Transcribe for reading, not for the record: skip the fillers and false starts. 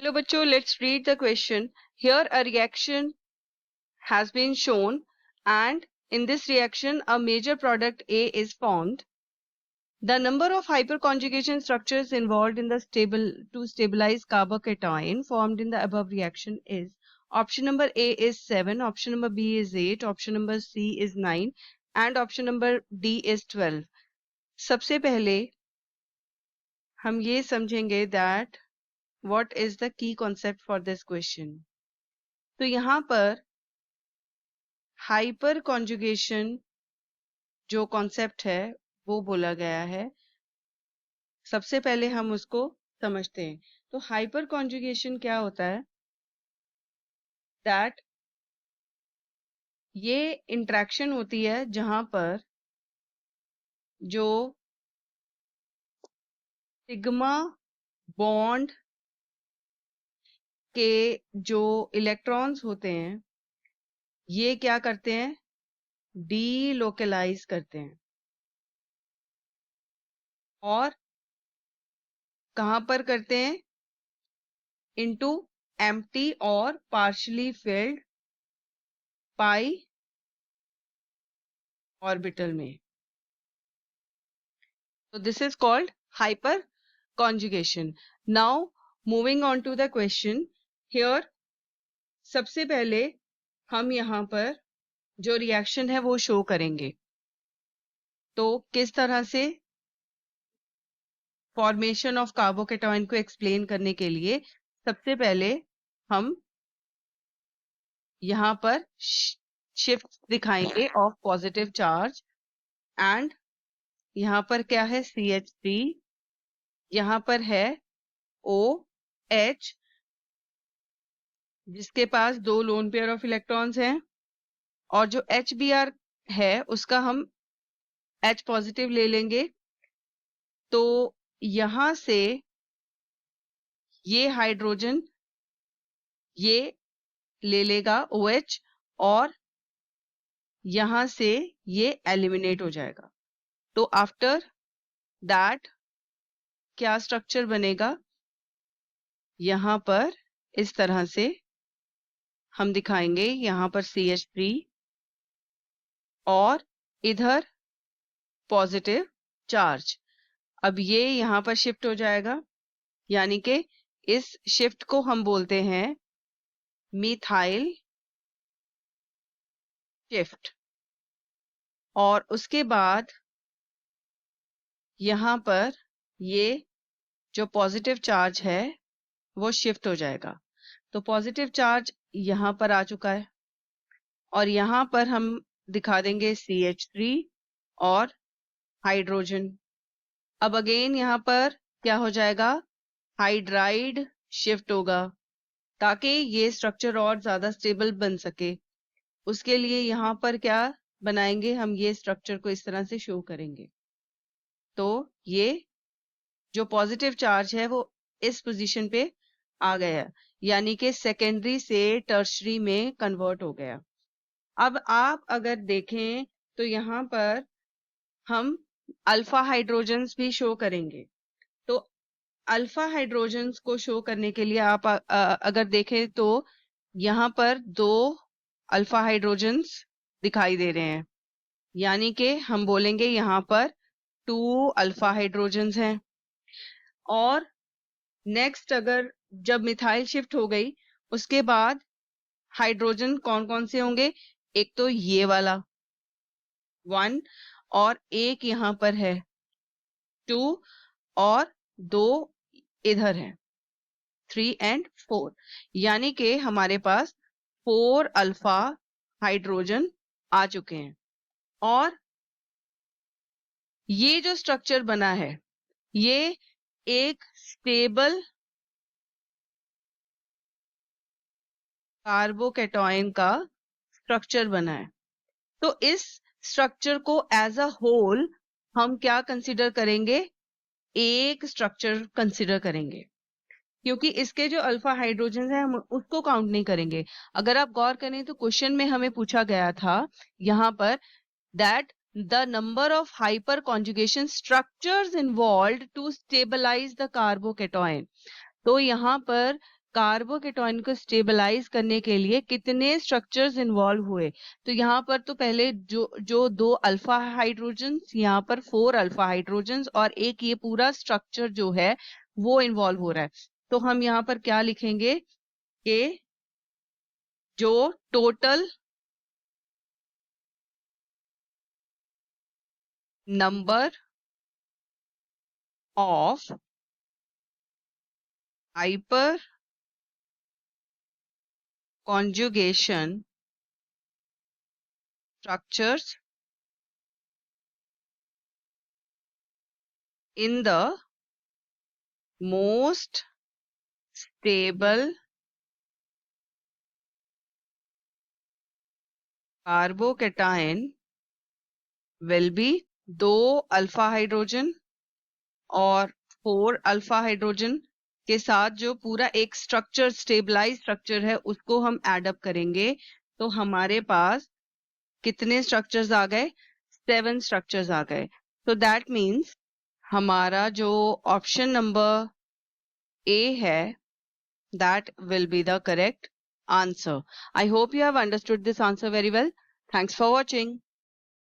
Hello, bachcho. Let's read the question. Here, a reaction has been shown, and in this reaction, a major product A is formed. The number of hyperconjugation structures involved in the to stabilize carbocation formed in the above reaction is option number A is 7, option number B is 8, option number C is 9, and option number D is 12. सबसे पहले हम ये समझेंगे that what is the key concept for this question. तो यहाँ पर hyper conjugation जो concept है वो बोला गया है। सबसे पहले हम उसको समझते हैं। तो हाइपर कॉन्जुगेशन क्या होता है? दैट ये इंटरेक्शन होती है जहां पर जो सिग्मा बॉन्ड के जो इलेक्ट्रॉन्स होते हैं ये क्या करते हैं? डीलोकलाइज करते हैं। और कहां पर करते हैं? इनटू एम्प्टी और पार्शियली फिल्ड पाई ऑर्बिटल में। So this is called hyperconjugation. Now moving on to the question. Here सबसे पहले हम यहाँ पर जो रिएक्शन है वो शो करेंगे। तो किस तरह से? फॉर्मेशन ऑफ कार्बोकेटाइन को एक्सप्लेन करने के लिए सबसे पहले हम यहाँ पर शिफ्ट दिखाएंगे ऑफ पॉजिटिव चार्ज। एंड यहाँ पर क्या है? CH3, यहाँ पर है OH जिसके पास 2 लोन पेयर ऑफ इलेक्ट्रॉन्स हैं, और जो HBr है उसका हम H पॉजिटिव ले लेंगे। तो यहां से ये हाइड्रोजन ये ले लेगा OH, और यहां से ये एलिमिनेट हो जाएगा। तो आफ्टर दैट क्या स्ट्रक्चर बनेगा? यहां पर इस तरह से हम दिखाएंगे, यहां पर CH3 और इधर पॉजिटिव चार्ज। अब ये यहां पर शिफ्ट हो जाएगा, यानी कि इस शिफ्ट को हम बोलते हैं मिथाइल शिफ्ट। और उसके बाद यहां पर ये जो पॉजिटिव चार्ज है वो शिफ्ट हो जाएगा। तो पॉजिटिव चार्ज यहां पर आ चुका है, और यहां पर हम दिखा देंगे CH3 और हाइड्रोजन। अब अगेन यहां पर क्या हो जाएगा? हाइड्राइड शिफ्ट होगा, ताकि ये स्ट्रक्चर और ज्यादा स्टेबल बन सके। उसके लिए यहां पर क्या बनाएंगे? हम ये स्ट्रक्चर को इस तरह से शो करेंगे। तो ये जो पॉजिटिव चार्ज है वो इस पोजीशन पे आ गया, यानी कि सेकेंडरी से टर्शरी में कन्वर्ट हो गया। अब आप अगर देखें तो यहाँ पर हम अल्फा हाइड्रोजन्स भी शो करेंगे। तो अल्फा हाइड्रोजन्स को शो करने के लिए आप अगर देखें तो यहाँ पर 2 अल्फा हाइड्रोजन्स दिखाई दे रहे हैं, यानी कि हम बोलेंगे यहाँ पर 2 अल्फा हाइड्रोजन्स हैं। और नेक्स्ट अगर जब मिथाइल शिफ्ट हो गई उसके बाद हाइड्रोजन कौन कौन से होंगे? एक तो ये वाला 1, और एक यहाँ पर है 2, और 2 इधर है 3 एंड 4, यानी कि हमारे पास 4 अल्फा हाइड्रोजन आ चुके हैं। और ये जो स्ट्रक्चर बना है ये एक स्टेबल कार्बोकेटाइन का स्ट्रक्चर बना है। तो इस स्ट्रक्चर को एज अ होल हम क्या कंसीडर करेंगे? एक स्ट्रक्चर कंसीडर करेंगे, क्योंकि इसके जो अल्फा हाइड्रोजन है हम उसको काउंट नहीं करेंगे। अगर आप गौर करें तो क्वेश्चन में हमें पूछा गया था यहाँ पर that the number of hyperconjugation structures involve to stabilize the carbocation. तो यहाँ पर कार्बोकेटॉन को स्टेबलाइज करने के लिए कितने स्ट्रक्चर्स इन्वॉल्व हुए। तो यहाँ पर तो पहले जो 2 अल्फा हाइड्रोजन्स, यहाँ पर 4 अल्फा हाइड्रोजन्स और एक ये पूरा स्ट्रक्चर जो है वो इन्वॉल्व हो रहा है। तो हम यहाँ पर क्या लिखेंगे कि जो total number of hyper conjugation structures in the most stable carbocation will be 2 alpha hydrogen और 4 अल्फा हाइड्रोजन के साथ जो पूरा एक स्ट्रक्चर स्टेबलाइज स्ट्रक्चर है उसको हम एड अप करेंगे। तो हमारे पास कितने स्ट्रक्चर्स आ गए? 7 स्ट्रक्चर्स आ गए। तो दैट मीन्स हमारा जो ऑप्शन नंबर ए है that will be the correct answer. I hope you have understood this answer very well. Thanks for watching.